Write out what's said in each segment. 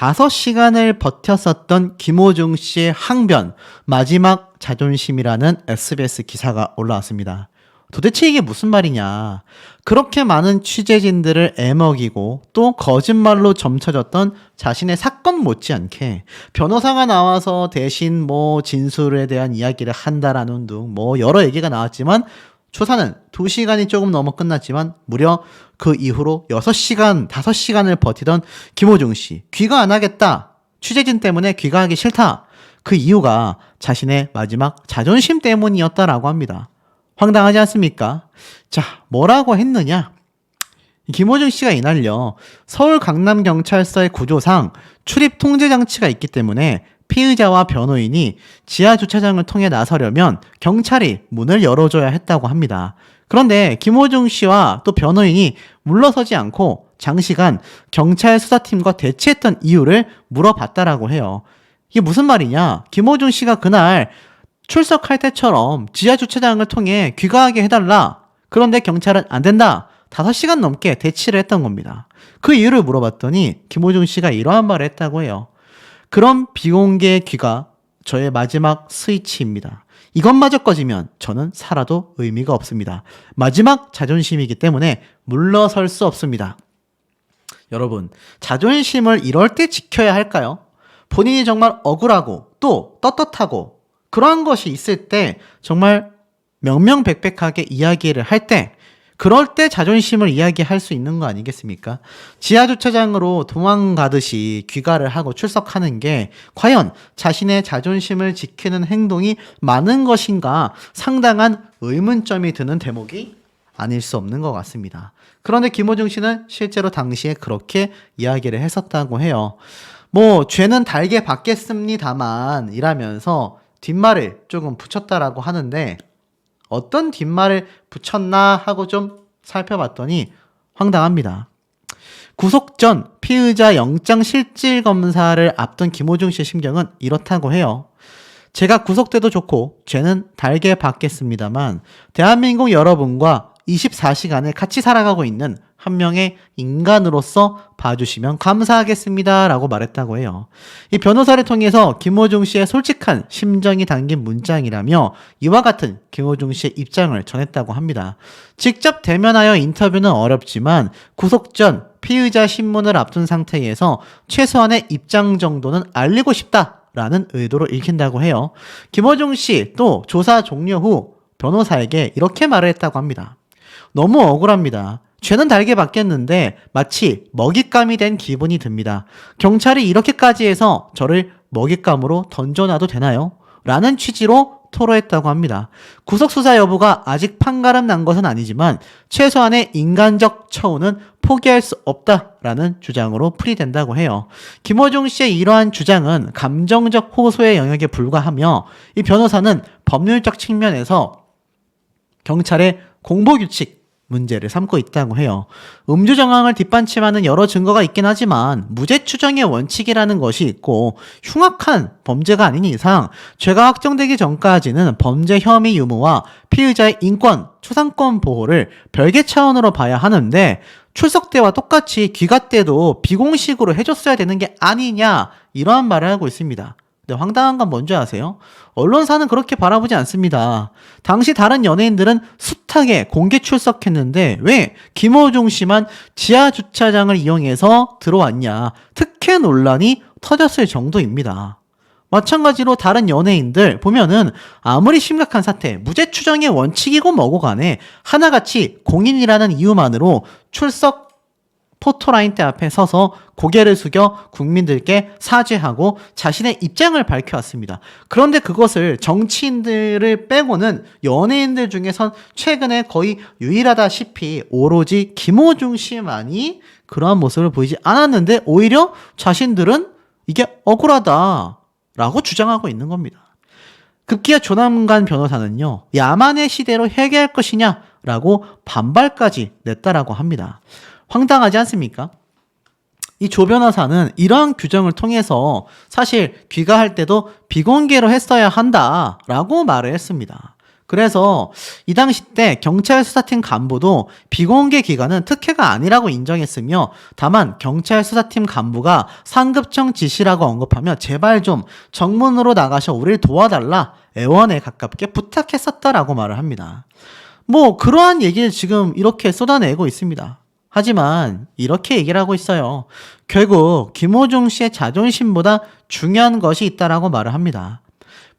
5시간을 버텼었던 김호중 씨의 항변, 마지막 자존심이라는 SBS 기사가 올라왔습니다. 도대체 이게 무슨 말이냐. 그렇게 많은 취재진들을 애먹이고 또 거짓말로 점쳐졌던 자신의 사건 못지않게 변호사가 나와서 대신 진술에 대한 이야기를 한다라는 등 여러 얘기가 나왔지만 조사는 2시간이 조금 넘어 끝났지만 무려 그 이후로 6시간, 5시간을 버티던 김호중 씨. 귀가 안 하겠다. 취재진 때문에 귀가하기 싫다. 그 이유가 자신의 마지막 자존심 때문이었다라고 합니다. 황당하지 않습니까? 자, 뭐라고 했느냐? 김호중 씨가 이날요, 서울 강남경찰서의 구조상 출입 통제 장치가 있기 때문에 피의자와 변호인이 지하 주차장을 통해 나서려면 경찰이 문을 열어줘야 했다고 합니다. 그런데 김호중 씨와 또 변호인이 물러서지 않고 장시간 경찰 수사팀과 대치했던 이유를 물어봤다라고 해요. 이게 무슨 말이냐? 김호중 씨가 그날 출석할 때처럼 지하 주차장을 통해 귀가하게 해달라. 그런데 경찰은 안 된다. 5시간 넘게 대치를 했던 겁니다. 그 이유를 물어봤더니 김호중 씨가 이러한 말을 했다고 해요. 그럼 비공개 귀가 저의 마지막 스위치입니다. 이것마저 꺼지면 저는 살아도 의미가 없습니다. 마지막 자존심이기 때문에 물러설 수 없습니다. 여러분, 자존심을 이럴 때 지켜야 할까요? 본인이 정말 억울하고 또 떳떳하고 그러한 것이 있을 때 정말 명명백백하게 이야기를 할 때, 그럴 때 자존심을 이야기할 수 있는 거 아니겠습니까? 지하주차장으로 도망가듯이 귀가를 하고 출석하는 게 과연 자신의 자존심을 지키는 행동이 많은 것인가 상당한 의문점이 드는 대목이 아닐 수 없는 것 같습니다. 그런데 김호중 씨는 실제로 당시에 그렇게 이야기를 했었다고 해요. 죄는 달게 받겠습니다만 이라면서 뒷말을 조금 붙였다라고 하는데 어떤 뒷말을 붙였나 하고 좀 살펴봤더니 황당합니다. 구속 전 피의자 영장실질검사를 앞둔 김호중 씨의 심경은 이렇다고 해요. 제가 구속돼도 좋고 죄는 달게 받겠습니다만 대한민국 여러분과 24시간을 같이 살아가고 있는 한 명의 인간으로서 봐주시면 감사하겠습니다 라고 말했다고 해요. 이 변호사를 통해서 김호중 씨의 솔직한 심정이 담긴 문장이라며 이와 같은 김호중 씨의 입장을 전했다고 합니다. 직접 대면하여 인터뷰는 어렵지만 구속 전 피의자 신문을 앞둔 상태에서 최소한의 입장 정도는 알리고 싶다라는 의도로 읽힌다고 해요. 김호중 씨 또 조사 종료 후 변호사에게 이렇게 말을 했다고 합니다. 너무 억울합니다. 죄는 달게 받겠는데 마치 먹잇감이 된 기분이 듭니다. 경찰이 이렇게까지 해서 저를 먹잇감으로 던져놔도 되나요? 라는 취지로 토로했다고 합니다. 구속수사 여부가 아직 판가름 난 것은 아니지만 최소한의 인간적 처우는 포기할 수 없다라는 주장으로 풀이된다고 해요. 김호중 씨의 이러한 주장은 감정적 호소의 영역에 불과하며 이 변호사는 법률적 측면에서 경찰의 공보규칙 문제를 삼고 있다고 해요. 음주 정황을 뒷받침하는 여러 증거가 있긴 하지만 무죄 추정의 원칙이라는 것이 있고 흉악한 범죄가 아닌 이상 죄가 확정되기 전까지는 범죄 혐의 유무와 피의자의 인권, 초상권 보호를 별개 차원으로 봐야 하는데 출석 때와 똑같이 귀가 때도 비공식으로 해줬어야 되는 게 아니냐 이러한 말을 하고 있습니다. 근데 황당한 건 뭔지 아세요? 언론사는 그렇게 바라보지 않습니다. 당시 다른 연예인들은 숱하게 공개 출석했는데 왜 김호중 씨만 지하 주차장을 이용해서 들어왔냐? 특혜 논란이 터졌을 정도입니다. 마찬가지로 다른 연예인들 보면은 아무리 심각한 사태, 무죄 추정의 원칙이고 뭐고 간에 하나같이 공인이라는 이유만으로 출석 포토라인 때 앞에 서서 고개를 숙여 국민들께 사죄하고 자신의 입장을 밝혀왔습니다. 그런데 그것을 정치인들을 빼고는 연예인들 중에선 최근에 거의 유일하다시피 오로지 김호중 씨만이 그러한 모습을 보이지 않았는데 오히려 자신들은 이게 억울하다라고 주장하고 있는 겁니다. 급기야 조남관 변호사는요, 야만의 시대로 회귀할 것이냐라고 반발까지 냈다라고 합니다. 황당하지 않습니까? 이 조 변호사는 이러한 규정을 통해서 사실 귀가할 때도 비공개로 했어야 한다라고 말을 했습니다. 그래서 이 당시 때 경찰 수사팀 간부도 비공개 기관은 특혜가 아니라고 인정했으며 다만 경찰 수사팀 간부가 상급청 지시라고 언급하며 제발 좀 정문으로 나가셔 우리를 도와달라 애원에 가깝게 부탁했었다라고 말을 합니다. 뭐 그러한 얘기를 지금 이렇게 쏟아내고 있습니다. 하지만 이렇게 얘기를 하고 있어요. 결국 김호중 씨의 자존심보다 중요한 것이 있다라고 말을 합니다.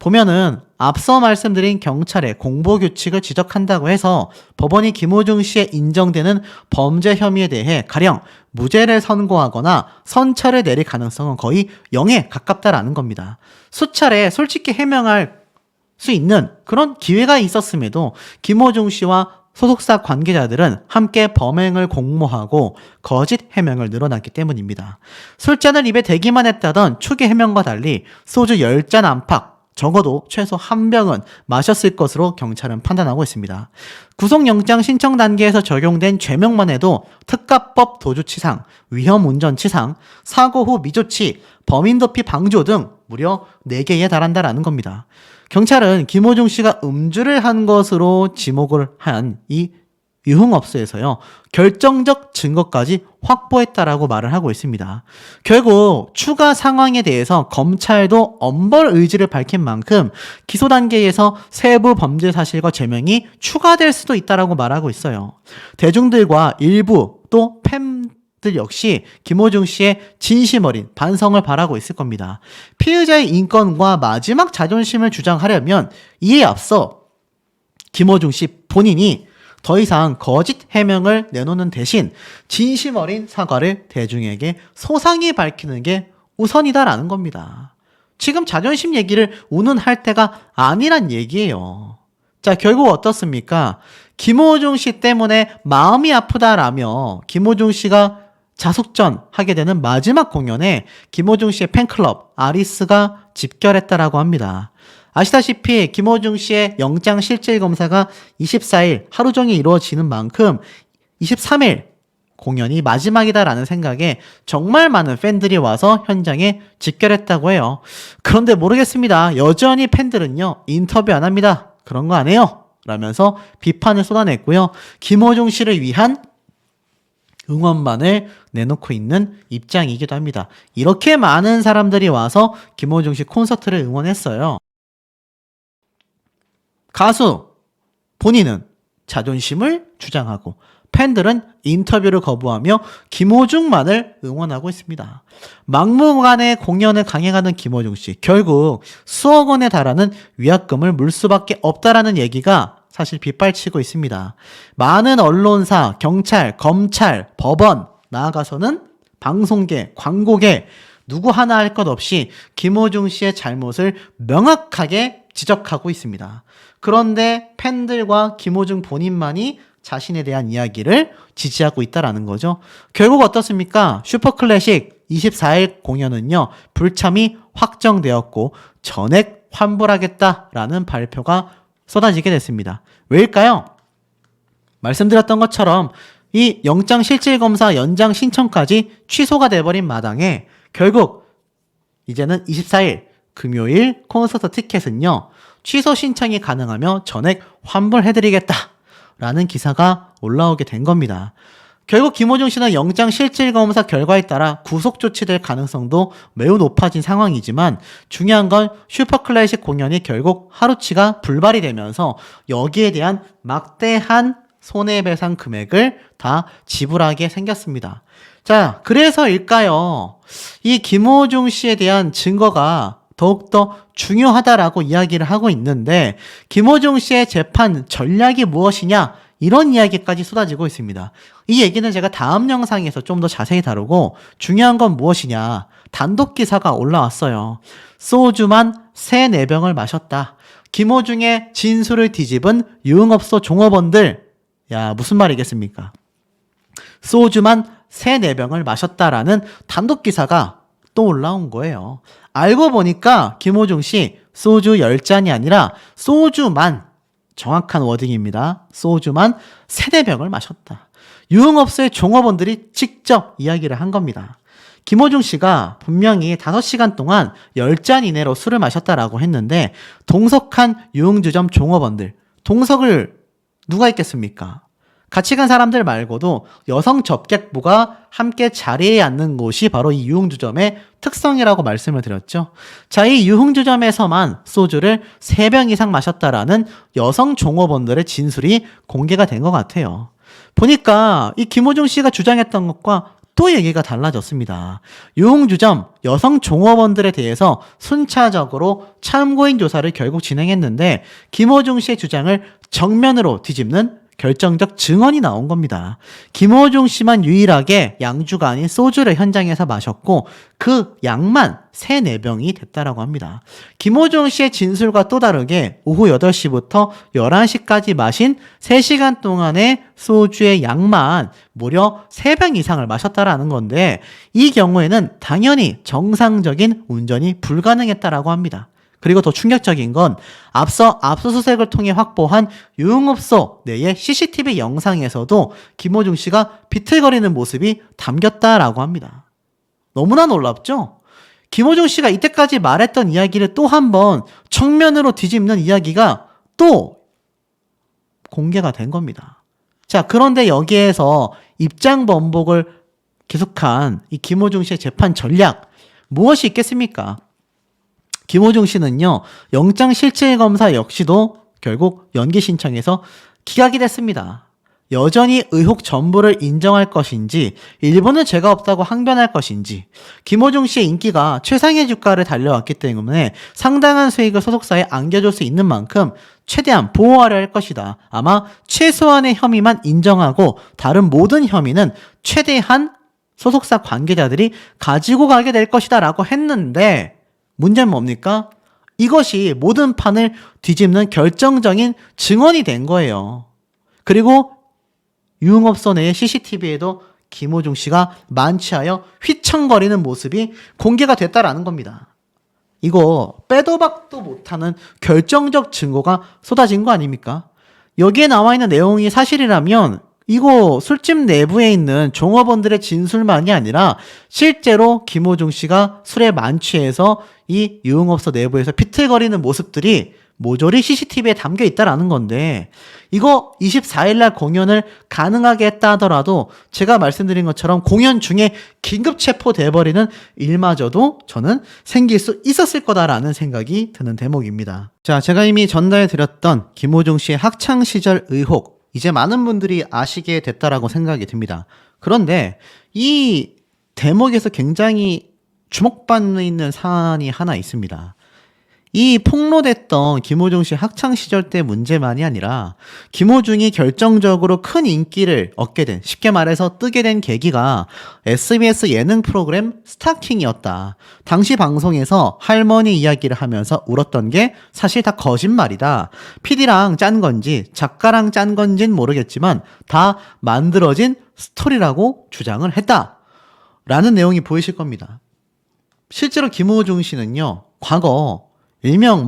보면은 앞서 말씀드린 경찰의 공보규칙을 지적한다고 해서 법원이 김호중 씨의 인정되는 범죄 혐의에 대해 가령 무죄를 선고하거나 선처를 내릴 가능성은 거의 0에 가깝다라는 겁니다. 수차례 솔직히 해명할 수 있는 그런 기회가 있었음에도 김호중 씨와 소속사 관계자들은 함께 범행을 공모하고 거짓 해명을 늘어났기 때문입니다. 술잔을 입에 대기만 했다던 초기 해명과 달리 소주 10잔 안팎 적어도 최소 한 병은 마셨을 것으로 경찰은 판단하고 있습니다. 구속영장 신청 단계에서 적용된 죄명만 해도 특가법 도주치상, 위험운전치상, 사고 후 미조치, 범인도피 방조 등 무려 4개에 달한다라는 겁니다. 경찰은 김호중 씨가 음주를 한 것으로 지목을 한 이 유흥업소에서요 결정적 증거까지 확보했다라고 말을 하고 있습니다. 결국 추가 상황에 대해서 검찰도 엄벌 의지를 밝힌 만큼 기소 단계에서 세부 범죄 사실과 죄명이 추가될 수도 있다라고 말하고 있어요. 대중들과 일부 또 팬들 역시 김호중 씨의 진심 어린 반성을 바라고 있을 겁니다. 피의자의 인권과 마지막 자존심을 주장하려면 이에 앞서 김호중 씨 본인이 더 이상 거짓 해명을 내놓는 대신 진심 어린 사과를 대중에게 소상히 밝히는 게 우선이다라는 겁니다. 지금 자존심 얘기를 운운할 때가 아니란 얘기예요. 자, 결국 어떻습니까? 김호중 씨 때문에 마음이 아프다라며 김호중 씨가 자숙전 하게 되는 마지막 공연에 김호중 씨의 팬클럽 아리스가 집결했다라고 합니다. 아시다시피 김호중 씨의 영장 실질 검사가 24일 하루 종일 이루어지는 만큼 23일 공연이 마지막이다라는 생각에 정말 많은 팬들이 와서 현장에 집결했다고 해요. 그런데 모르겠습니다. 여전히 팬들은요 인터뷰 안 합니다. 그런 거 안 해요. 라면서 비판을 쏟아냈고요. 김호중 씨를 위한 응원만을 내놓고 있는 입장이기도 합니다. 이렇게 많은 사람들이 와서 김호중 씨 콘서트를 응원했어요. 가수 본인은 자존심을 주장하고 팬들은 인터뷰를 거부하며 김호중만을 응원하고 있습니다. 막무가내 공연을 강행하는 김호중 씨, 결국 수억 원에 달하는 위약금을 물 수밖에 없다라는 얘기가 사실 빗발치고 있습니다. 많은 언론사, 경찰, 검찰, 법원, 나아가서는 방송계, 광고계 누구 하나 할 것 없이 김호중 씨의 잘못을 명확하게 지적하고 있습니다. 그런데 팬들과 김호중 본인만이 자신에 대한 이야기를 지지하고 있다라는 거죠. 결국 어떻습니까? 슈퍼클래식 24일 공연은요, 불참이 확정되었고 전액 환불하겠다라는 발표가 쏟아지게 됐습니다. 왜일까요? 말씀드렸던 것처럼 이 영장실질검사 연장 신청까지 취소가 돼버린 마당에 결국 이제는 24일 금요일 콘서트 티켓은요 취소 신청이 가능하며 전액 환불해드리겠다라는 기사가 올라오게 된 겁니다. 결국 김호중 씨는 영장 실질검사 결과에 따라 구속 조치될 가능성도 매우 높아진 상황이지만 중요한 건 슈퍼클래식 공연이 결국 하루치가 불발이 되면서 여기에 대한 막대한 손해배상 금액을 다 지불하게 생겼습니다. 자, 그래서일까요? 이 김호중 씨에 대한 증거가 더욱더 중요하다라고 이야기를 하고 있는데 김호중 씨의 재판 전략이 무엇이냐? 이런 이야기까지 쏟아지고 있습니다. 이 얘기는 제가 다음 영상에서 좀 더 자세히 다루고 중요한 건 무엇이냐? 단독 기사가 올라왔어요. 소주만 3-4병을 마셨다. 김호중의 진술을 뒤집은 유흥업소 종업원들. 야, 무슨 말이겠습니까? 소주만 3-4병을 마셨다라는 단독 기사가 또 올라온 거예요. 알고 보니까 김호중 씨 소주 10잔이 아니라 소주만, 정확한 워딩입니다. 소주만 3-4병을 마셨다. 유흥업소의 종업원들이 직접 이야기를 한 겁니다. 김호중 씨가 분명히 5시간 동안 10잔 이내로 술을 마셨다라고 했는데 동석한 유흥주점 종업원들 동석을 누가 있겠습니까? 같이 간 사람들 말고도 여성 접객부가 함께 자리에 앉는 곳이 바로 이 유흥주점의 특성이라고 말씀을 드렸죠. 자, 이 유흥주점에서만 소주를 3병 이상 마셨다라는 여성 종업원들의 진술이 공개가 된 것 같아요. 보니까 이 김호중 씨가 주장했던 것과 또 얘기가 달라졌습니다. 유흥주점 여성 종업원들에 대해서 순차적으로 참고인 조사를 결국 진행했는데 김호중 씨의 주장을 정면으로 뒤집는 결정적 증언이 나온 겁니다. 김호중 씨만 유일하게 양주가 아닌 소주를 현장에서 마셨고 그 양만 3, 4병이 됐다라고 합니다. 김호중 씨의 진술과 또 다르게 오후 8시부터 11시까지 마신 3시간 동안의 소주의 양만 무려 3병 이상을 마셨다라는 건데 이 경우에는 당연히 정상적인 운전이 불가능했다라고 합니다. 그리고 더 충격적인 건 앞서 압수수색을 통해 확보한 유흥업소 내의 CCTV 영상에서도 김호중 씨가 비틀거리는 모습이 담겼다라고 합니다. 너무나 놀랍죠? 김호중 씨가 이때까지 말했던 이야기를 또 한 번 정면으로 뒤집는 이야기가 또 공개가 된 겁니다. 자, 그런데 여기에서 입장 번복을 계속한 이 김호중 씨의 재판 전략 무엇이 있겠습니까? 김호중 씨는요, 영장실질검사 역시도 결국 연기 신청해서 기각이 됐습니다. 여전히 의혹 전부를 인정할 것인지, 일부는 죄가 없다고 항변할 것인지, 김호중 씨의 인기가 최상의 주가를 달려왔기 때문에 상당한 수익을 소속사에 안겨줄 수 있는 만큼 최대한 보호하려 할 것이다. 아마 최소한의 혐의만 인정하고 다른 모든 혐의는 최대한 소속사 관계자들이 가지고 가게 될 것이다 라고 했는데 문제는 뭡니까? 이것이 모든 판을 뒤집는 결정적인 증언이 된 거예요. 그리고 유흥업소 내의 CCTV에도 김호중 씨가 만취하여 휘청거리는 모습이 공개가 됐다라는 겁니다. 이거 빼도 박도 못하는 결정적 증거가 쏟아진 거 아닙니까? 여기에 나와 있는 내용이 사실이라면 이거 술집 내부에 있는 종업원들의 진술만이 아니라 실제로 김호중 씨가 술에 만취해서 이 유흥업소 내부에서 비틀거리는 모습들이 모조리 CCTV에 담겨 있다라는 건데 이거 24일날 공연을 가능하게 했다 하더라도 제가 말씀드린 것처럼 공연 중에 긴급 체포돼버리는 일마저도 저는 생길 수 있었을 거다라는 생각이 드는 대목입니다. 자, 제가 이미 전달해드렸던 김호중 씨의 학창시절 의혹 이제 많은 분들이 아시게 됐다라고 생각이 듭니다. 그런데 이 대목에서 굉장히 주목받는 있는 사안이 하나 있습니다. 이 폭로됐던 김호중 씨 학창시절 때 문제만이 아니라 김호중이 결정적으로 큰 인기를 얻게 된, 쉽게 말해서 뜨게 된 계기가 SBS 예능 프로그램 스타킹이었다. 당시 방송에서 할머니 이야기를 하면서 울었던 게 사실 다 거짓말이다. PD랑 짠 건지 작가랑 짠 건진 모르겠지만 다 만들어진 스토리라고 주장을 했다. 라는 내용이 보이실 겁니다. 실제로 김호중 씨는요, 과거 일명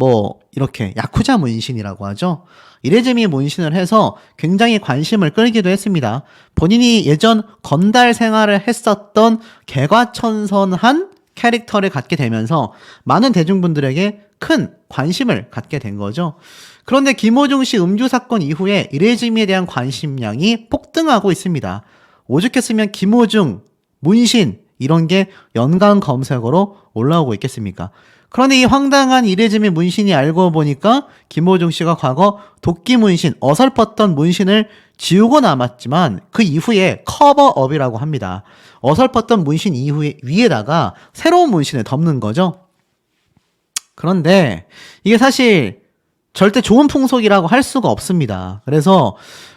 이렇게 야쿠자 문신이라고 하죠. 이레즈미 문신을 해서 굉장히 관심을 끌기도 했습니다. 본인이 예전 건달 생활을 했었던 개과천선한 캐릭터를 갖게 되면서 많은 대중분들에게 큰 관심을 갖게 된 거죠. 그런데 김호중 씨 음주 사건 이후에 이레즈미에 대한 관심량이 폭등하고 있습니다. 오죽했으면 김호중, 문신 이런 게 연관 검색어로 올라오고 있겠습니까? 그런데 이 황당한 이레즈미 문신이 알고 보니까 김호중 씨가 과거 도끼 문신, 어설펐던 문신을 지우고 남았지만 그 이후에 커버업이라고 합니다. 어설펐던 문신 이후에 위에다가 새로운 문신을 덮는 거죠. 그런데 이게 사실 절대 좋은 풍속이라고 할 수가 없습니다. 그래서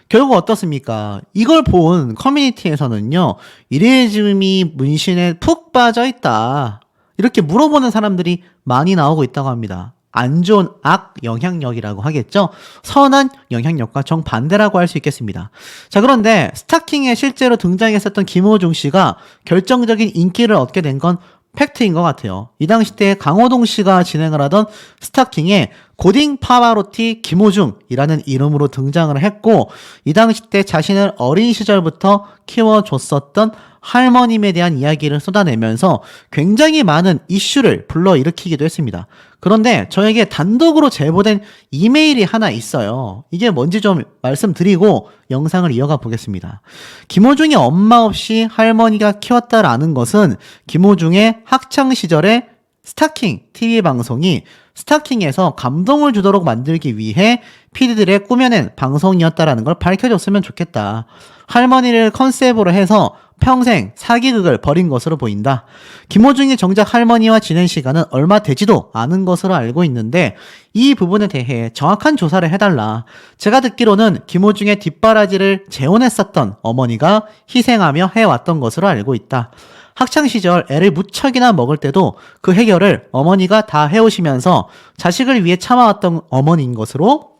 결국 어떻습니까? 이걸 본 커뮤니티에서는요, 이레즈미 문신에 푹 빠져 있다. 이렇게 물어보는 사람들이 많이 나오고 있다고 합니다. 안 좋은 악 영향력이라고 하겠죠? 선한 영향력과 정반대라고 할 수 있겠습니다. 자, 그런데 스타킹에 실제로 등장했었던 김호중 씨가 결정적인 인기를 얻게 된 건 팩트인 것 같아요. 이 당시 때 강호동 씨가 진행을 하던 스타킹에 고딩 파바로티 김호중이라는 이름으로 등장을 했고 이 당시 때 자신을 어린 시절부터 키워줬었던 할머님에 대한 이야기를 쏟아내면서 굉장히 많은 이슈를 불러일으키기도 했습니다. 그런데 저에게 단독으로 제보된 이메일이 하나 있어요. 이게 뭔지 좀 말씀드리고 영상을 이어가 보겠습니다. 김호중이 엄마 없이 할머니가 키웠다라는 것은 김호중의 학창시절에 스타킹 TV 방송이 스타킹에서 감동을 주도록 만들기 위해 PD들의 꾸며낸 방송이었다라는 걸 밝혀줬으면 좋겠다. 할머니를 컨셉으로 해서 평생 사기극을 벌인 것으로 보인다. 김호중이 정작 할머니와 지낸 시간은 얼마 되지도 않은 것으로 알고 있는데 이 부분에 대해 정확한 조사를 해달라. 제가 듣기로는 김호중의 뒷바라지를 재혼했었던 어머니가 희생하며 해왔던 것으로 알고 있다. 학창시절 애를 무척이나 먹을 때도 그 해결을 어머니가 다 해오시면서 자식을 위해 참아왔던 어머니인 것으로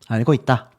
알고 있다.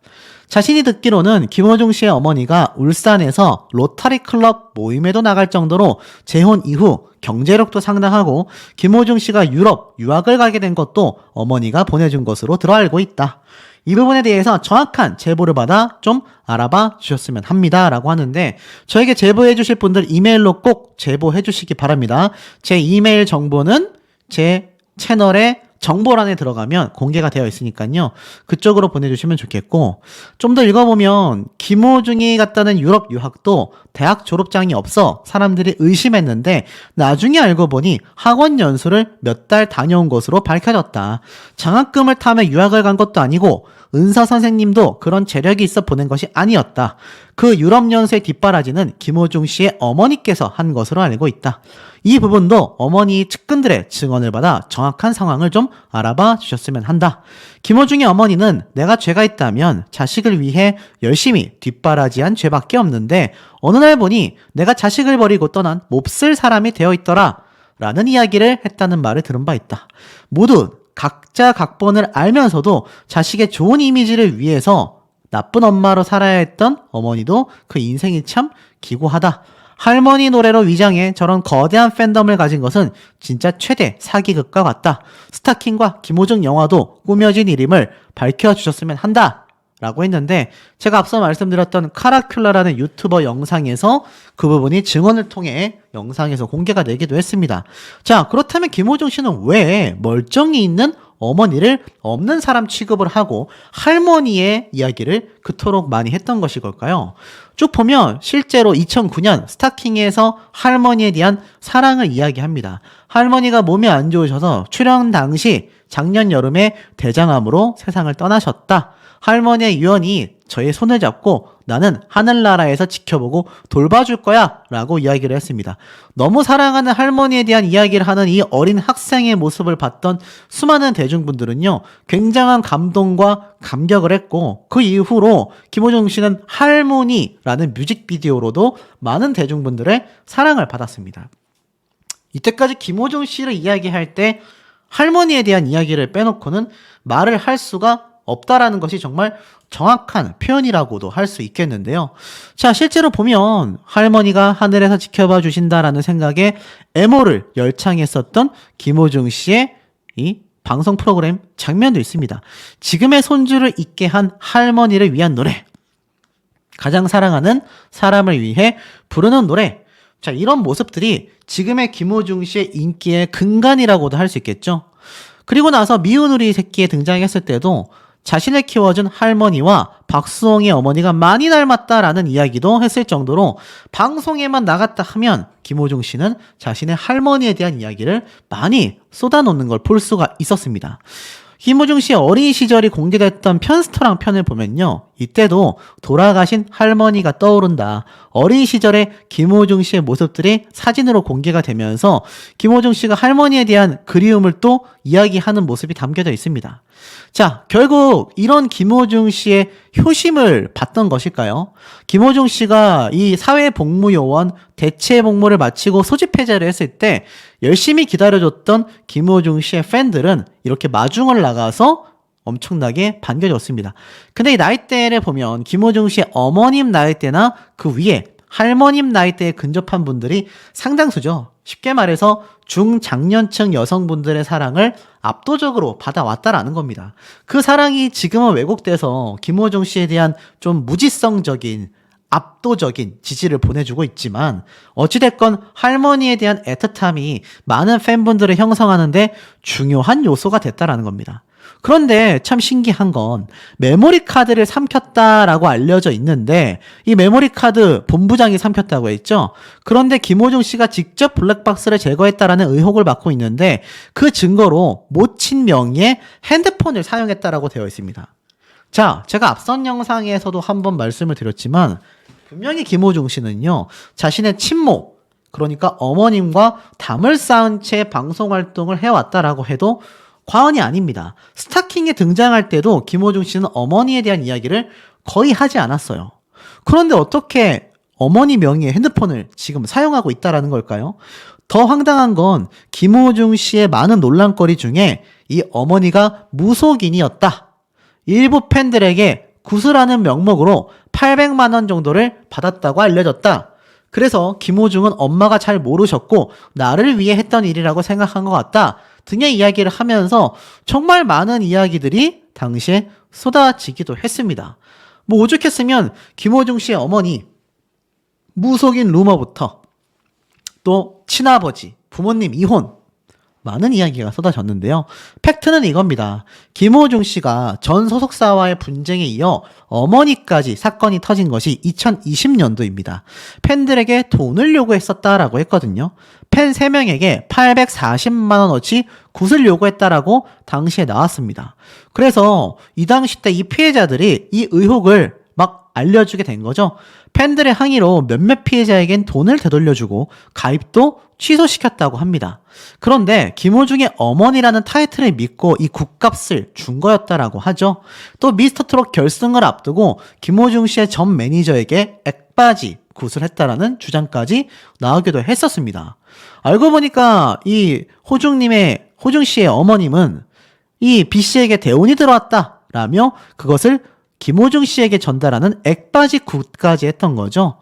자신이 듣기로는 김호중 씨의 어머니가 울산에서 로터리 클럽 모임에도 나갈 정도로 재혼 이후 경제력도 상당하고 김호중 씨가 유럽 유학을 가게 된 것도 어머니가 보내준 것으로 들어 알고 있다. 이 부분에 대해서 정확한 제보를 받아 좀 알아봐 주셨으면 합니다. 라고 하는데 저에게 제보해 주실 분들 이메일로 꼭 제보해 주시기 바랍니다. 제 이메일 정보는 제 채널에 정보란에 들어가면 공개가 되어 있으니까요. 그쪽으로 보내주시면 좋겠고 좀 더 읽어보면 김호중이 갔다는 유럽 유학도 대학 졸업장이 없어 사람들이 의심했는데 나중에 알고 보니 학원 연수를 몇 달 다녀온 것으로 밝혀졌다. 장학금을 타며 유학을 간 것도 아니고 은서 선생님도 그런 재력이 있어 보낸 것이 아니었다. 그 유럽 연수의 뒷바라지는 김호중 씨의 어머니께서 한 것으로 알고 있다. 이 부분도 어머니 측근들의 증언을 받아 정확한 상황을 좀 알아봐 주셨으면 한다. 김호중의 어머니는 내가 죄가 있다면 자식을 위해 열심히 뒷바라지한 죄밖에 없는데 어느 날 보니 내가 자식을 버리고 떠난 몹쓸 사람이 되어 있더라 라는 이야기를 했다는 말을 들은 바 있다. 모두 각자 각본을 알면서도 자식의 좋은 이미지를 위해서 나쁜 엄마로 살아야 했던 어머니도 그 인생이 참 기고하다. 할머니 노래로 위장해 저런 거대한 팬덤을 가진 것은 진짜 최대 사기극과 같다. 스타킹과 김호중 영화도 꾸며진 일임을 밝혀주셨으면 한다. 라고 했는데 제가 앞서 말씀드렸던 카라큘라라는 유튜버 영상에서 그 부분이 증언을 통해 영상에서 공개가 되기도 했습니다. 자, 그렇다면 김호중 씨는 왜 멀쩡히 있는 어머니를 없는 사람 취급을 하고 할머니의 이야기를 그토록 많이 했던 것일 걸까요? 쭉 보면 실제로 2009년 스타킹에서 할머니에 대한 사랑을 이야기합니다. 할머니가 몸이 안 좋으셔서 출연 당시 작년 여름에 대장암으로 세상을 떠나셨다. 할머니의 유언이 저의 손을 잡고 나는 하늘나라에서 지켜보고 돌봐줄 거야 라고 이야기를 했습니다. 너무 사랑하는 할머니에 대한 이야기를 하는 이 어린 학생의 모습을 봤던 수많은 대중분들은요 굉장한 감동과 감격을 했고 그 이후로 김호중 씨는 할머니라는 뮤직비디오로도 많은 대중분들의 사랑을 받았습니다. 이때까지 김호중 씨를 이야기할 때 할머니에 대한 이야기를 빼놓고는 말을 할 수가 없다라는 것이 정말 정확한 표현이라고도 할 수 있겠는데요. 자, 실제로 보면 할머니가 하늘에서 지켜봐 주신다라는 생각에 애모를 열창했었던 김호중 씨의 이 방송 프로그램 장면도 있습니다. 지금의 손주를 있게 한 할머니를 위한 노래, 가장 사랑하는 사람을 위해 부르는 노래. 자, 이런 모습들이 지금의 김호중 씨의 인기의 근간이라고도 할 수 있겠죠. 그리고 나서 미운 우리 새끼에 등장했을 때도 자신을 키워준 할머니와 박수홍의 어머니가 많이 닮았다라는 이야기도 했을 정도로 방송에만 나갔다 하면 김호중 씨는 자신의 할머니에 대한 이야기를 많이 쏟아놓는 걸 볼 수가 있었습니다. 김호중 씨의 어린 시절이 공개됐던 편스토랑 편을 보면요. 이때도 돌아가신 할머니가 떠오른다. 어린 시절의 김호중 씨의 모습들이 사진으로 공개가 되면서 김호중 씨가 할머니에 대한 그리움을 또 이야기하는 모습이 담겨져 있습니다. 자, 결국 이런 김호중 씨의 효심을 봤던 것일까요? 김호중 씨가 이 사회복무요원 대체 복무를 마치고 소집 해제를 했을 때 열심히 기다려줬던 김호중 씨의 팬들은 이렇게 마중을 나가서 엄청나게 반겨줬습니다. 근데 이 나이대를 보면 김호중 씨의 어머님 나이대나 그 위에 할머님 나이대에 근접한 분들이 상당수죠. 쉽게 말해서 중장년층 여성분들의 사랑을 압도적으로 받아왔다라는 겁니다. 그 사랑이 지금은 왜곡돼서 김호중 씨에 대한 좀 무지성적인 압도적인 지지를 보내주고 있지만 어찌됐건 할머니에 대한 애틋함이 많은 팬분들을 형성하는데 중요한 요소가 됐다라는 겁니다. 그런데 참 신기한 건 메모리 카드를 삼켰다라고 알려져 있는데 이 메모리 카드 본부장이 삼켰다고 했죠. 그런데 김호중 씨가 직접 블랙박스를 제거했다라는 의혹을 받고 있는데 그 증거로 모친 명의의 핸드폰을 사용했다라고 되어 있습니다. 자, 제가 앞선 영상에서도 한번 말씀을 드렸지만 분명히 김호중 씨는요, 자신의 친모, 그러니까 어머님과 담을 쌓은 채 방송 활동을 해왔다라고 해도 과언이 아닙니다. 스타킹에 등장할 때도 김호중 씨는 어머니에 대한 이야기를 거의 하지 않았어요. 그런데 어떻게 어머니 명의의 핸드폰을 지금 사용하고 있다라는 걸까요? 더 황당한 건 김호중 씨의 많은 논란거리 중에 이 어머니가 무속인이었다. 일부 팬들에게 구슬하는 명목으로 800만 원 정도를 받았다고 알려졌다. 그래서 김호중은 엄마가 잘 모르셨고 나를 위해 했던 일이라고 생각한 것 같다 등의 이야기를 하면서 정말 많은 이야기들이 당시에 쏟아지기도 했습니다. 뭐 오죽했으면 김호중 씨의 어머니 무속인 루머부터 또 친아버지, 부모님 이혼 많은 이야기가 쏟아졌는데요. 팩트는 이겁니다. 김호중 씨가 전 소속사와의 분쟁에 이어 어머니까지 사건이 터진 것이 2020년도입니다. 팬들에게 돈을 요구했었다라고 했거든요. 팬 3명에게 840만 원어치 굿을 요구했다라고 당시에 나왔습니다. 그래서 이 당시 때 이 피해자들이 이 의혹을 막 알려주게 된 거죠. 팬들의 항의로 몇몇 피해자에겐 돈을 되돌려주고 가입도 취소시켰다고 합니다. 그런데 김호중의 어머니라는 타이틀을 믿고 이 굿값을 준 거였다라고 하죠. 또 미스터트롯 결승을 앞두고 김호중 씨의 전 매니저에게 액바지 굿을 했다라는 주장까지 나오기도 했었습니다. 알고 보니까 이 호중 씨의 어머님은 이 B 씨에게 대운이 들어왔다라며 그것을 김호중 씨에게 전달하는 액바지 굿까지 했던 거죠.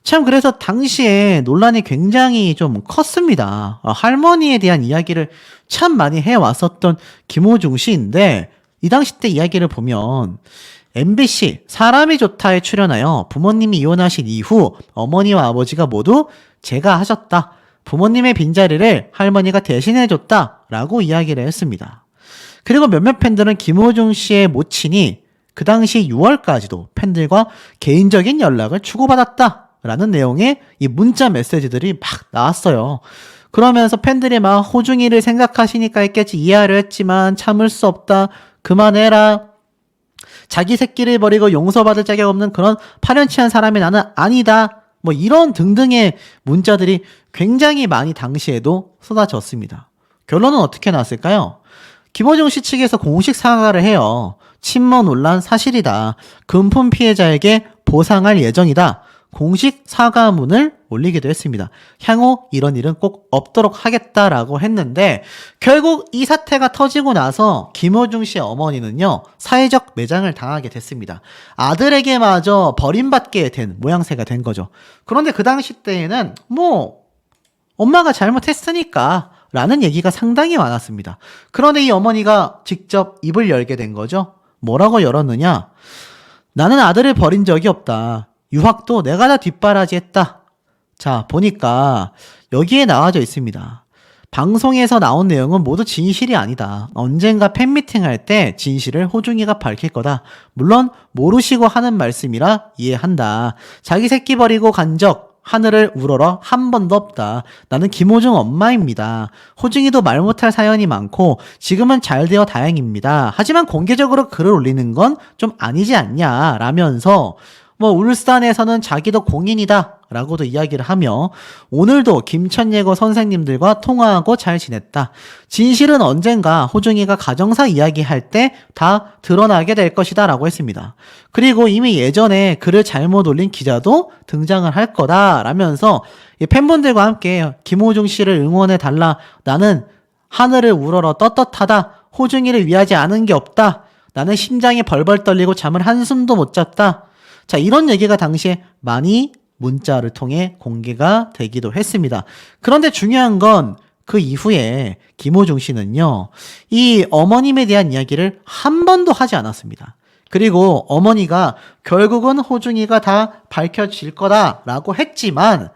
참 그래서 당시에 논란이 굉장히 좀 컸습니다. 할머니에 대한 이야기를 참 많이 해왔었던 김호중 씨인데 이 당시 때 이야기를 보면 MBC 사람이 좋다에 출연하여 부모님이 이혼하신 이후 어머니와 아버지가 모두 제가 하셨다. 부모님의 빈자리를 할머니가 대신해줬다 라고 이야기를 했습니다. 그리고 몇몇 팬들은 김호중 씨의 모친이 그 당시 6월까지도 팬들과 개인적인 연락을 주고받았다 라는 내용의 이 문자 메시지들이 막 나왔어요. 그러면서 팬들이 막 호중이를 생각하시니까 했겠지 이해하려 했지만 참을 수 없다. 그만해라. 자기 새끼를 버리고 용서받을 자격 없는 그런 파렴치한 사람이 나는 아니다. 뭐 이런 등등의 문자들이 굉장히 많이 당시에도 쏟아졌습니다. 결론은 어떻게 났을까요? 김호중 씨 측에서 공식 사과를 해요. 친모 논란 사실이다. 금품 피해자에게 보상할 예정이다. 공식 사과문을 올리기도 했습니다. 향후 이런 일은 꼭 없도록 하겠다라고 했는데 결국 이 사태가 터지고 나서 김호중 씨의 어머니는요. 사회적 매장을 당하게 됐습니다. 아들에게마저 버림받게 된 모양새가 된 거죠. 그런데 그 당시 때에는 뭐 엄마가 잘못했으니까 라는 얘기가 상당히 많았습니다. 그런데 이 어머니가 직접 입을 열게 된 거죠. 뭐라고 열었느냐? 나는 아들을 버린 적이 없다. 유학도 내가 다 뒷바라지했다. 자, 보니까 여기에 나와져 있습니다. 방송에서 나온 내용은 모두 진실이 아니다. 언젠가 팬미팅 할 때 진실을 호중이가 밝힐 거다. 물론 모르시고 하는 말씀이라 이해한다. 자기 새끼 버리고 간 적 하늘을 우러러 한 번도 없다. 나는 김호중 엄마입니다. 호중이도 말 못할 사연이 많고 지금은 잘 되어 다행입니다. 하지만 공개적으로 글을 올리는 건 좀 아니지 않냐 라면서 뭐 울산에서는 자기도 공인이다 라고도 이야기를 하며 오늘도 김천예고 선생님들과 통화하고 잘 지냈다. 진실은 언젠가 호중이가 가정사 이야기할 때 다 드러나게 될 것이다 라고 했습니다. 그리고 이미 예전에 글을 잘못 올린 기자도 등장을 할 거다 라면서 팬분들과 함께 김호중 씨를 응원해 달라. 나는 하늘을 우러러 떳떳하다. 호중이를 위하지 않은 게 없다. 나는 심장이 벌벌 떨리고 잠을 한숨도 못 잤다. 자, 이런 얘기가 당시에 많이 문자를 통해 공개가 되기도 했습니다. 그런데 중요한 건 그 이후에 김호중 씨는요, 이 어머님에 대한 이야기를 한 번도 하지 않았습니다. 그리고 어머니가 결국은 호중이가 다 밝혀질 거다라고 했지만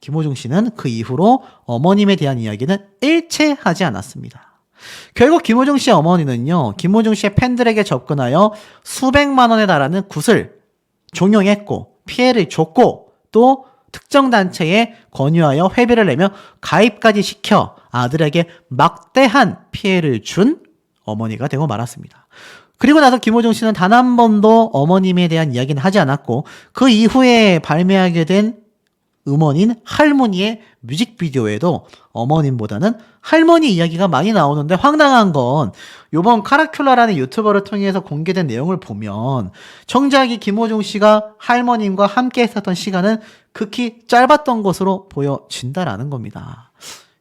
김호중 씨는 그 이후로 어머님에 대한 이야기는 일체하지 않았습니다. 결국 김호중 씨의 어머니는요, 김호중 씨의 팬들에게 접근하여 수백만 원에 달하는 굿을 종용했고 피해를 줬고 또 특정 단체에 권유하여 회비를 내며 가입까지 시켜 아들에게 막대한 피해를 준 어머니가 되고 말았습니다. 그리고 나서 김호중 씨는 단 한 번도 어머님에 대한 이야기는 하지 않았고 그 이후에 발매하게 된 음원인 할머니의 뮤직비디오에도 어머님보다는 할머니 이야기가 많이 나오는데 황당한 건 요번 카라큘라라는 유튜버를 통해서 공개된 내용을 보면 정작 이 김호중 씨가 할머님과 함께 했었던 시간은 극히 짧았던 것으로 보여진다라는 겁니다.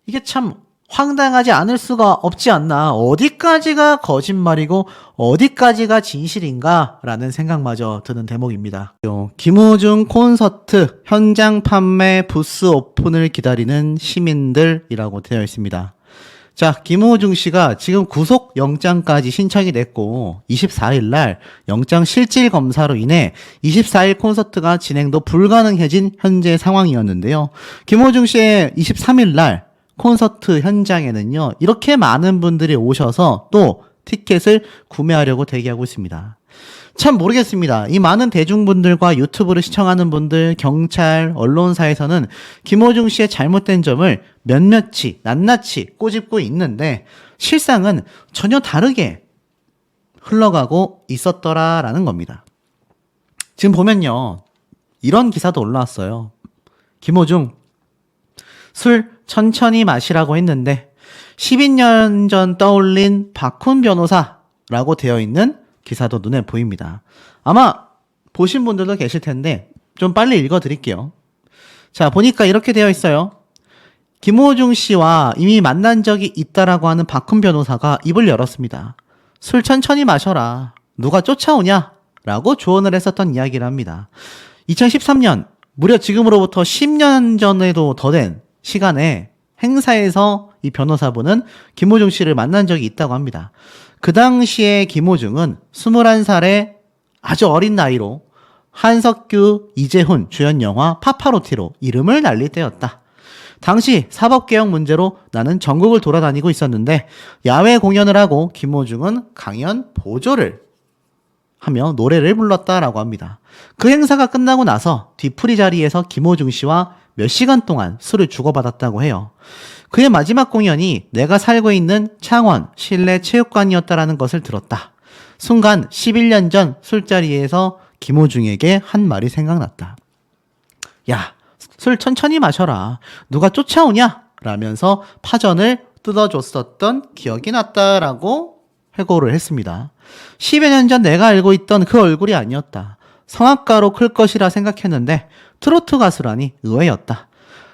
이게 참 황당하지 않을 수가 없지 않나. 어디까지가 거짓말이고 어디까지가 진실인가라는 생각마저 드는 대목입니다. 김호중 콘서트 현장 판매 부스 오픈을 기다리는 시민들이라고 되어 있습니다. 자, 김호중 씨가 지금 구속 영장까지 신청이 됐고 24일 날 영장 실질 검사로 인해 24일 콘서트가 진행도 불가능해진 현재 상황이었는데요. 김호중 씨의 23일 날 콘서트 현장에는요, 이렇게 많은 분들이 오셔서 또 티켓을 구매하려고 대기하고 있습니다. 참 모르겠습니다. 이 많은 대중분들과 유튜브를 시청하는 분들, 경찰, 언론사에서는 김호중 씨의 잘못된 점을 몇몇이, 낱낱이 꼬집고 있는데 실상은 전혀 다르게 흘러가고 있었더라라는 겁니다. 지금 보면요, 이런 기사도 올라왔어요. 김호중 술 천천히 마시라고 했는데 12년 전 떠올린 박훈 변호사라고 되어 있는 기사도 눈에 보입니다. 아마 보신 분들도 계실 텐데 좀 빨리 읽어드릴게요. 자, 보니까 이렇게 되어 있어요. 김호중 씨와 이미 만난 적이 있다라고 하는 박훈 변호사가 입을 열었습니다. 술 천천히 마셔라. 누가 쫓아오냐? 라고 조언을 했었던 이야기를 합니다. 2013년, 무려 지금으로부터 10년 전에도 더 된 시간에 행사에서 이 변호사분은 김호중 씨를 만난 적이 있다고 합니다. 그 당시에 김호중은 21살의 아주 어린 나이로 한석규, 이재훈 주연 영화 파파로티로 이름을 날릴 때였다. 당시 사법개혁 문제로 나는 전국을 돌아다니고 있었는데 야외 공연을 하고 김호중은 강연 보조를 하며 노래를 불렀다라고 합니다. 그 행사가 끝나고 나서 뒤풀이 자리에서 김호중 씨와 몇 시간 동안 술을 주고받았다고 해요. 그의 마지막 공연이 내가 살고 있는 창원 실내 체육관이었다라는 것을 들었다. 순간 11년 전 술자리에서 김호중에게 한 말이 생각났다. 야, 술 천천히 마셔라. 누가 쫓아오냐? 라면서 파전을 뜯어줬었던 기억이 났다라고 회고를 했습니다. 10여 년 전 내가 알고 있던 그 얼굴이 아니었다. 성악가로 클 것이라 생각했는데 트로트 가수라니 의외였다.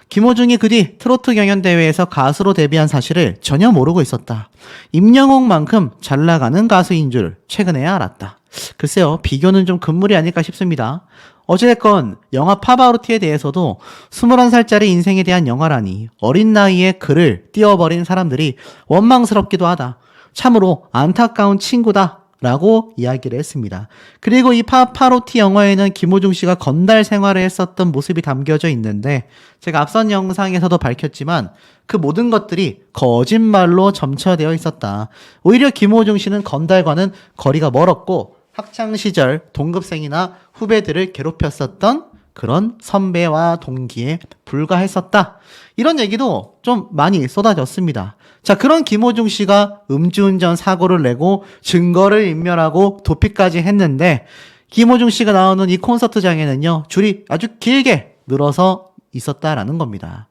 김호중이 그 뒤 트로트 경연대회에서 가수로 데뷔한 사실을 전혀 모르고 있었다. 임영웅만큼 잘 나가는 가수인 줄 최근에야 알았다. 글쎄요, 비교는 좀 금물이 아닐까 싶습니다. 어찌됐건 영화 파바로티에 대해서도 21살짜리 인생에 대한 영화라니 어린 나이에 그를 띄워버린 사람들이 원망스럽기도 하다. 참으로 안타까운 친구다 라고 이야기를 했습니다. 그리고 이 파파로티 영화에는 김호중 씨가 건달 생활을 했었던 모습이 담겨져 있는데 제가 앞선 영상에서도 밝혔지만 그 모든 것들이 거짓말로 점쳐되어 있었다. 오히려 김호중 씨는 건달과는 거리가 멀었고 학창시절 동급생이나 후배들을 괴롭혔었던 그런 선배와 동기에 불과했었다. 이런 얘기도 좀 많이 쏟아졌습니다. 자, 그런 김호중 씨가 음주운전 사고를 내고 증거를 인멸하고 도피까지 했는데 김호중 씨가 나오는 이 콘서트장에는요, 줄이 아주 길게 늘어서 있었다라는 겁니다.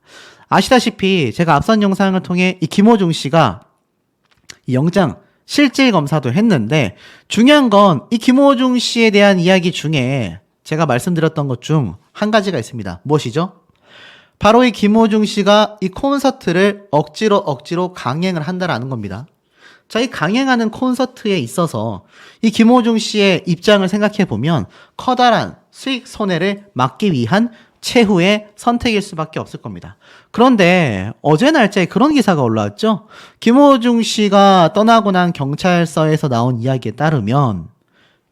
아시다시피 제가 앞선 영상을 통해 이 김호중 씨가 이 영장 실질 검사도 했는데 중요한 건 이 김호중 씨에 대한 이야기 중에 제가 말씀드렸던 것 중 한 가지가 있습니다. 무엇이죠? 바로 이 김호중 씨가 이 콘서트를 억지로 강행을 한다라는 겁니다. 자, 이 강행하는 콘서트에 있어서 이 김호중 씨의 입장을 생각해 보면 커다란 수익 손해를 막기 위한 최후의 선택일 수밖에 없을 겁니다. 그런데 어제 날짜에 그런 기사가 올라왔죠. 김호중 씨가 떠나고 난 경찰서에서 나온 이야기에 따르면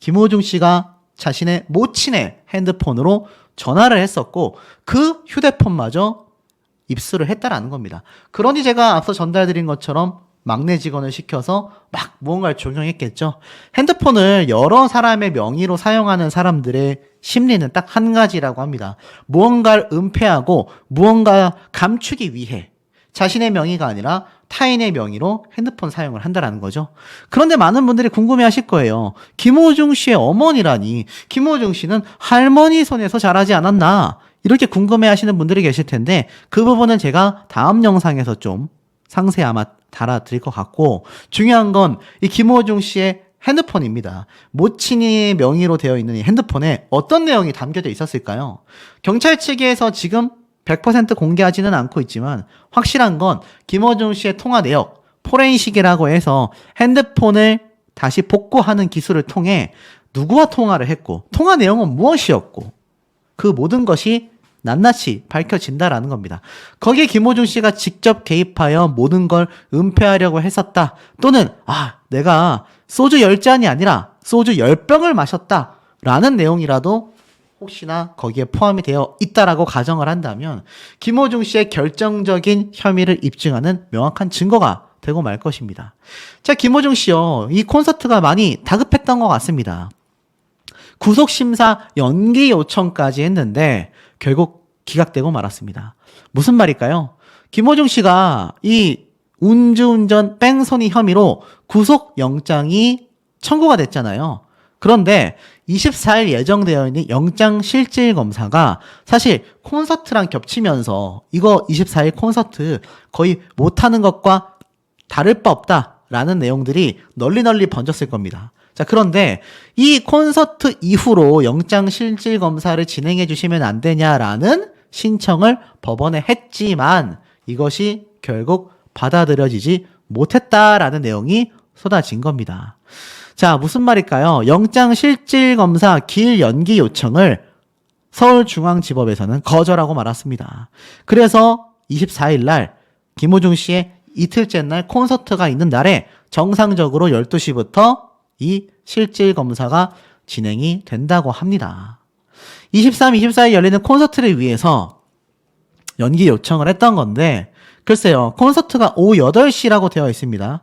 김호중 씨가 자신의 모친의 핸드폰으로 전화를 했었고 그 휴대폰마저 입수를 했다라는 겁니다. 그러니 제가 앞서 전달드린 것처럼 막내 직원을 시켜서 막 무언가를 종용했겠죠. 핸드폰을 여러 사람의 명의로 사용하는 사람들의 심리는 딱 한 가지라고 합니다. 무언가를 은폐하고 무언가 감추기 위해 자신의 명의가 아니라 타인의 명의로 핸드폰 사용을 한다라는 거죠. 그런데 많은 분들이 궁금해하실 거예요. 김호중 씨의 어머니라니, 김호중 씨는 할머니 손에서 자라지 않았나? 이렇게 궁금해하시는 분들이 계실 텐데 그 부분은 제가 다음 영상에서 좀 상세히 아마 달아드릴 것 같고, 중요한 건 이 김호중 씨의 핸드폰입니다. 모친의 명의로 되어 있는 이 핸드폰에 어떤 내용이 담겨져 있었을까요? 경찰 측에서 지금 100% 공개하지는 않고 있지만 확실한 건 김호중 씨의 통화 내역, 포렌식이라고 해서 핸드폰을 다시 복구하는 기술을 통해 누구와 통화를 했고 통화 내용은 무엇이었고 그 모든 것이 낱낱이 밝혀진다라는 겁니다. 거기에 김호중 씨가 직접 개입하여 모든 걸 은폐하려고 했었다. 또는 내가 소주 10잔이 아니라 소주 10병을 마셨다 라는 내용이라도 혹시나 거기에 포함이 되어 있다라고 가정을 한다면 김호중 씨의 결정적인 혐의를 입증하는 명확한 증거가 되고 말 것입니다. 자, 김호중 씨요. 이 콘서트가 많이 다급했던 것 같습니다. 구속심사 연기 요청까지 했는데 결국 기각되고 말았습니다. 무슨 말일까요? 김호중 씨가 이 음주운전 뺑소니 혐의로 구속영장이 청구가 됐잖아요. 그런데 24일 예정되어 있는 영장실질검사가 사실 콘서트랑 겹치면서 이거 24일 콘서트 거의 못하는 것과 다를 바 없다라는 내용들이 널리 번졌을 겁니다. 자, 그런데 이 콘서트 이후로 영장실질검사를 진행해 주시면 안 되냐라는 신청을 법원에 했지만 이것이 결국 받아들여지지 못했다라는 내용이 쏟아진 겁니다. 자, 무슨 말일까요? 영장실질검사 길 연기 요청을 서울중앙지법에서는 거절하고 말았습니다. 그래서 24일 날 김호중 씨의 이틀째 날 콘서트가 있는 날에 정상적으로 12시부터 이 실질검사가 진행이 된다고 합니다. 23, 24일 열리는 콘서트를 위해서 연기 요청을 했던 건데 글쎄요. 콘서트가 오후 8시라고 되어 있습니다.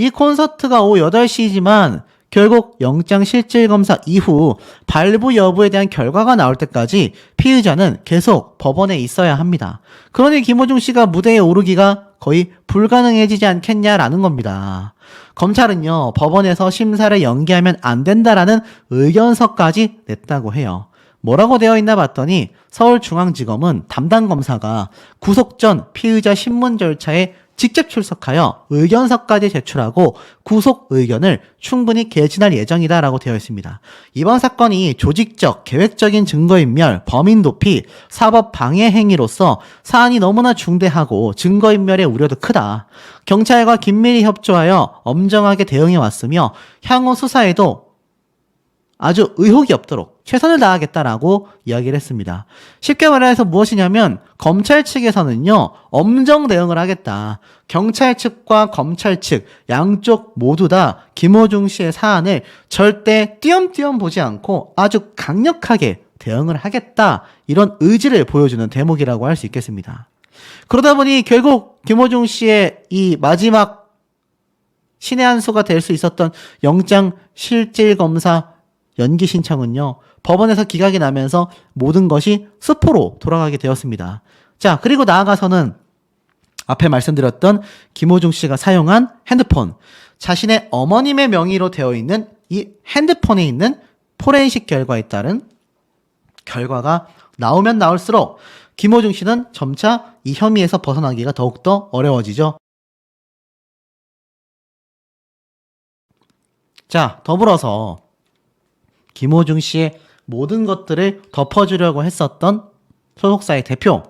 이 콘서트가 오후 8시지만 결국 영장실질검사 이후 발부 여부에 대한 결과가 나올 때까지 피의자는 계속 법원에 있어야 합니다. 그러니 김호중 씨가 무대에 오르기가 거의 불가능해지지 않겠냐라는 겁니다. 검찰은요, 법원에서 심사를 연기하면 안 된다라는 의견서까지 냈다고 해요. 뭐라고 되어 있나 봤더니 서울중앙지검은 담당 검사가 구속 전 피의자 신문 절차에 직접 출석하여 의견서까지 제출하고 구속 의견을 충분히 개진할 예정이다라고 되어 있습니다. 이번 사건이 조직적, 계획적인 증거인멸, 범인도피, 사법 방해 행위로서 사안이 너무나 중대하고 증거인멸의 우려도 크다. 경찰과 긴밀히 협조하여 엄정하게 대응해 왔으며 향후 수사에도 아주 의혹이 없도록 최선을 다하겠다라고 이야기를 했습니다. 쉽게 말해서 무엇이냐면 검찰 측에서는요, 엄정 대응을 하겠다. 경찰 측과 검찰 측 양쪽 모두 다 김호중 씨의 사안을 절대 띄엄띄엄 보지 않고 아주 강력하게 대응을 하겠다. 이런 의지를 보여주는 대목이라고 할 수 있겠습니다. 그러다 보니 결국 김호중 씨의 이 마지막 신의 한 수가 될 수 있었던 영장 실질검사 연기 신청은요, 법원에서 기각이 나면서 모든 것이 수포로 돌아가게 되었습니다. 자, 그리고 나아가서는 앞에 말씀드렸던 김호중 씨가 사용한 핸드폰, 자신의 어머님의 명의로 되어 있는 이 핸드폰에 있는 포렌식 결과에 따른 결과가 나오면 나올수록 김호중 씨는 점차 이 혐의에서 벗어나기가 더욱더 어려워지죠. 자, 더불어서 김호중 씨의 모든 것들을 덮어주려고 했었던 소속사의 대표,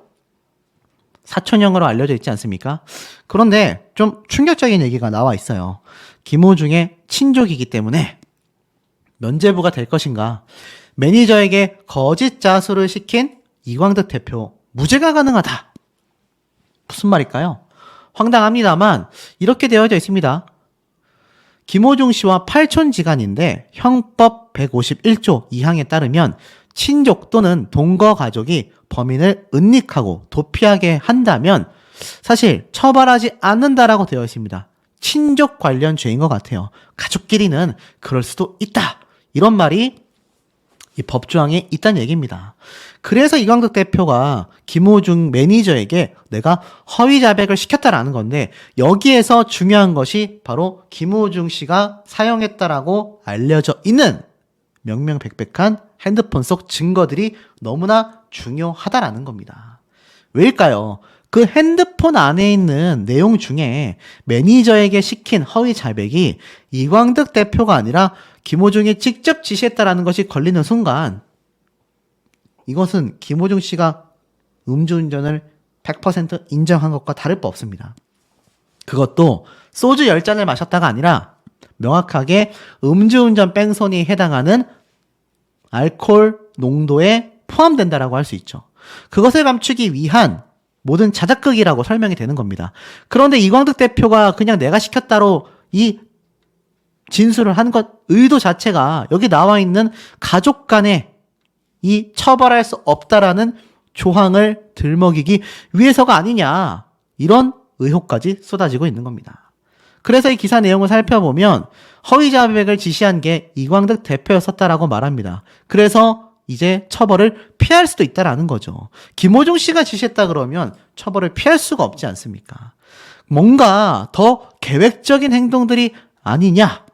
사촌형으로 알려져 있지 않습니까? 그런데 좀 충격적인 얘기가 나와 있어요. 김호중의 친족이기 때문에 면죄부가 될 것인가? 매니저에게 거짓 자수를 시킨 이광득 대표, 무죄가 가능하다. 무슨 말일까요? 황당합니다만 이렇게 되어져 있습니다. 김호중 씨와 팔촌지간인데 형법 151조 2항에 따르면 친족 또는 동거 가족이 범인을 은닉하고 도피하게 한다면 사실 처벌하지 않는다라고 되어 있습니다. 친족 관련 죄인 것 같아요. 가족끼리는 그럴 수도 있다. 이런 말이 이 법조항에 있다는 얘기입니다. 그래서 이광덕 대표가 김호중 매니저에게 내가 허위 자백을 시켰다라는 건데 여기에서 중요한 것이 바로 김호중 씨가 사용했다라고 알려져 있는 명명백백한 핸드폰 속 증거들이 너무나 중요하다라는 겁니다. 왜일까요? 그 핸드폰 안에 있는 내용 중에 매니저에게 시킨 허위 자백이 이광덕 대표가 아니라 김호중이 직접 지시했다라는 것이 걸리는 순간 이것은 김호중 씨가 음주운전을 100% 인정한 것과 다를 바 없습니다. 그것도 소주 10잔을 마셨다가 아니라 명확하게 음주운전 뺑소니에 해당하는 알코올 농도에 포함된다라고 할 수 있죠. 그것을 감추기 위한 모든 자작극이라고 설명이 되는 겁니다. 그런데 이광덕 대표가 그냥 내가 시켰다로 이 진술을 한 것 의도 자체가 여기 나와 있는 가족 간에 이 처벌할 수 없다라는 조항을 들먹이기 위해서가 아니냐 이런 의혹까지 쏟아지고 있는 겁니다. 그래서 이 기사 내용을 살펴보면 허위 자백을 지시한 게 이광덕 대표였었다라고 말합니다. 그래서 이제 처벌을 피할 수도 있다라는 거죠. 김호중 씨가 지시했다 그러면 처벌을 피할 수가 없지 않습니까? 뭔가 더 계획적인 행동들이 아니냐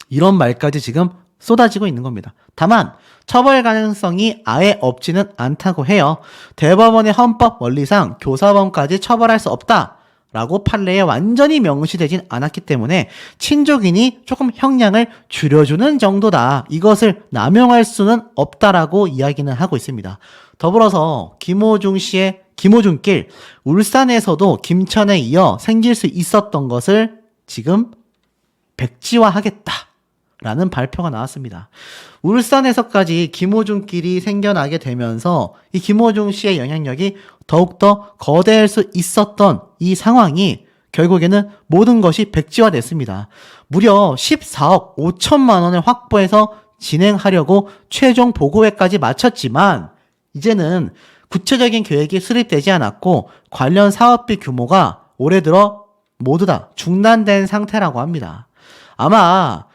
이런 말까지 지금 쏟아지고 있는 겁니다. 다만 처벌 가능성이 아예 없지는 않다고 해요. 대법원의 헌법 원리상 교사범까지 처벌할 수 없다라고 판례에 완전히 명시되진 않았기 때문에 친족인이 조금 형량을 줄여주는 정도다. 이것을 남용할 수는 없다라고 이야기는 하고 있습니다. 더불어서 김호중 씨의 김호중길 울산에서도 김천에 이어 생길 수 있었던 것을 지금 백지화하겠다. 라는 발표가 나왔습니다. 울산에서까지 김호중길이 생겨나게 되면서 이 김호중 씨의 영향력이 더욱더 거대할 수 있었던 이 상황이 결국에는 모든 것이 백지화됐습니다. 무려 14억 5천만 원을 확보해서 진행하려고 최종 보고회까지 마쳤지만 이제는 구체적인 계획이 수립되지 않았고 관련 사업비 규모가 올해 들어 모두 다 중단된 상태라고 합니다. 아마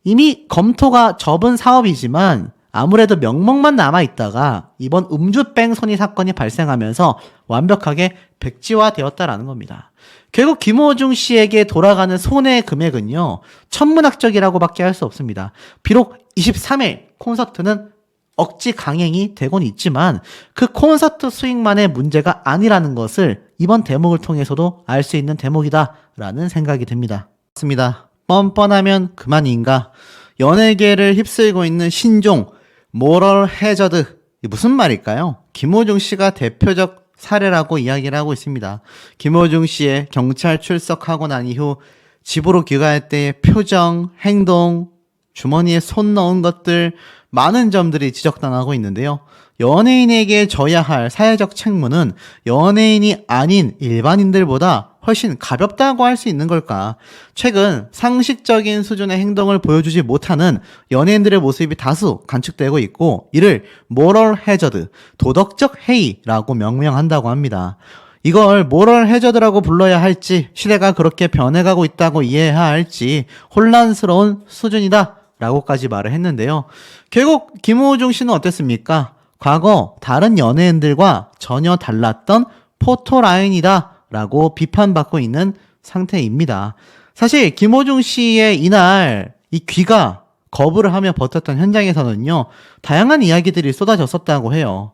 이미 검토가 접은 사업이지만 아무래도 명목만 남아있다가 이번 음주 뺑소니 사건이 발생하면서 완벽하게 백지화되었다라는 겁니다. 결국 김호중 씨에게 돌아가는 손해 금액은요. 천문학적이라고밖에 할 수 없습니다. 비록 23일 콘서트는 억지 강행이 되곤 있지만 그 콘서트 수익만의 문제가 아니라는 것을 이번 대목을 통해서도 알 수 있는 대목이다라는 생각이 듭니다. 맞습니다. 뻔뻔하면 그만인가? 연예계를 휩쓸고 있는 신종, 모럴 해저드. 무슨 말일까요? 김호중 씨가 대표적 사례라고 이야기를 하고 있습니다. 김호중 씨의 경찰 출석하고 난 이후 집으로 귀가할 때의 표정, 행동, 주머니에 손 넣은 것들 많은 점들이 지적당하고 있는데요. 연예인에게 져야 할 사회적 책무는 연예인이 아닌 일반인들보다 훨씬 가볍다고 할 수 있는 걸까? 최근 상식적인 수준의 행동을 보여주지 못하는 연예인들의 모습이 다수 관측되고 있고 이를 모럴 해저드, 도덕적 해이라고 명명한다고 합니다. 이걸 모럴 해저드라고 불러야 할지 시대가 그렇게 변해가고 있다고 이해해야 할지 혼란스러운 수준이다 라고까지 말을 했는데요. 결국 김호중 씨는 어땠습니까? 과거 다른 연예인들과 전혀 달랐던 포토라인이다 라고 비판받고 있는 상태입니다. 사실 김호중 씨의 이날 이 귀가 거부를 하며 버텼던 현장에서는요. 다양한 이야기들이 쏟아졌었다고 해요.